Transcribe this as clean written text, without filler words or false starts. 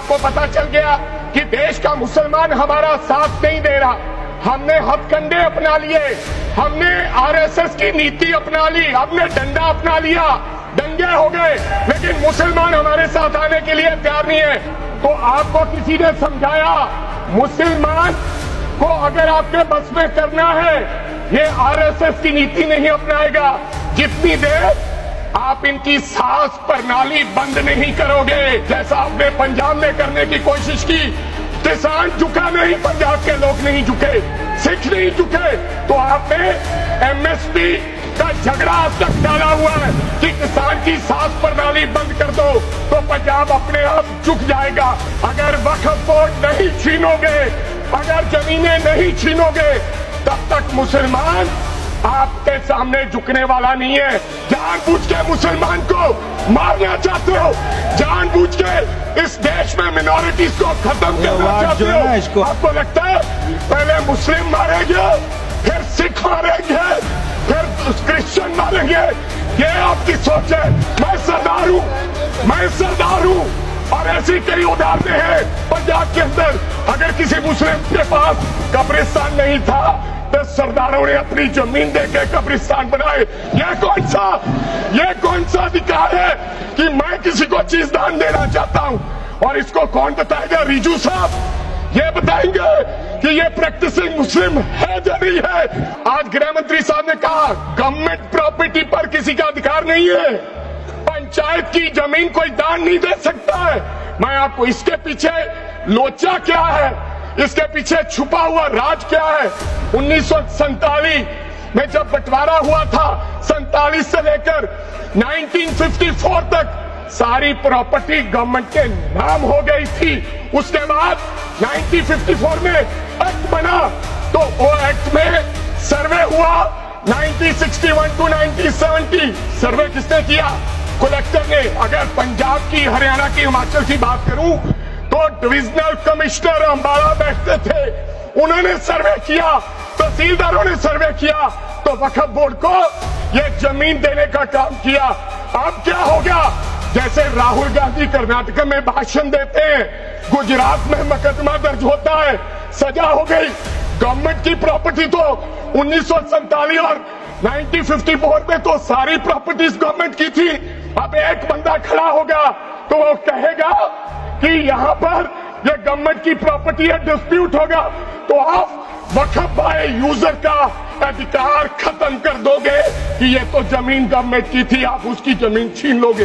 को पता चल गया कि देश का मुसलमान हमारा साथ नहीं दे रहा, हमने हथकंडे अपना लिए, हमने आरएसएस की नीति अपना ली, हमने डंडा अपना लिया, दंगे हो गए, लेकिन मुसलमान हमारे साथ आने के लिए तैयार नहीं है। तो आपको किसी ने समझाया मुसलमान को अगर आपके बस में करना है, ये आरएसएस की नीति नहीं अपनाएगा जितनी देर आप इनकी सांस प्रणाली बंद नहीं करोगे। जैसा आपने पंजाब में करने की कोशिश की, किसान झुका नहीं, पंजाब के लोग नहीं झुके, सिख नहीं झुके, तो आपने एमएसपी का झगड़ा आज तक डाला हुआ है कि किसान की सांस प्रणाली बंद कर दो तो पंजाब अपने आप झुक जाएगा। अगर वक्फ बोर्ड नहीं छीनोगे, अगर जमीनें नहीं छीनोगे, तब तक मुसलमान आपके सामने झुकने वाला नहीं है। जानबूझ के मुसलमान को मारना चाहते हो, जानबूझ के इस देश में मिनॉरिटीज को खत्म करना चाहते हो। आपको लगता है पहले मुस्लिम मारेंगे, फिर सिख मारेंगे, फिर क्रिश्चियन मारेंगे, ये आपकी सोच है। मैं सरदार हूं, मैं सरदार हूं, और ऐसी कई उदाहरणें हैं पंजाब के अंदर। अगर किसी मुस्लिम के पास कब्रिस्तान नहीं था तो सरदारों ने अपनी जमीन देके कब्रिस्तान बनाए। ये कौन सा अधिकार है कि मैं किसी को चीज दान देना चाहता हूं? और इसको कौन बताएगा? रिजू साहब ये बताएंगे कि ये प्रैक्टिसिंग मुस्लिम है या नहीं है। आज गृह मंत्री साहब ने कहा गवर्नमेंट प्रॉपर्टी पर किसी का अधिकार नहीं है, पंचायत की जमीन कोई दान नहीं दे सकता है। मैं आपको इसके पीछे लोचा क्या है, इसके पीछे छुपा हुआ राज क्या है। 1947 में जब बंटवारा हुआ था, 47 से लेकर 1954 तक सारी प्रॉपर्टी गवर्नमेंट के नाम हो गई थी। उसके बाद 1954 में एक्ट बना, तो वो एक्ट में सर्वे हुआ 1961 टू 1970। सर्वे किसने किया? कलेक्टर ने। अगर पंजाब की, हरियाणा की, हिमाचल की बात करूं तो डिविजनल कमिश्नर अंबाला बैठते थे, उन्होंने सर्वे किया, तहसीलदारों ने सर्वे किया, तो वक्फ बोर्ड को ये जमीन देने का काम किया। अब क्या हो गया? जैसे राहुल गांधी कर्नाटक में भाषण देते हैं, गुजरात में मुकदमा दर्ज होता है, सजा हो गई। गवर्नमेंट की प्रॉपर्टी तो 1947 और 1954 में तो सारी प्रॉपर्टीज गवर्नमेंट की थी। अब एक बंदा खड़ा होगा तो वो कहेगा कि यहां पर ये गवर्नमेंट की प्रॉपर्टी है, डिस्प्यूट होगा, तो आप वक्फ बाय यूजर का अधिकार खत्म कर दोगे कि ये तो जमीन गवर्नमेंट की थी, आप उसकी जमीन छीन लोगे।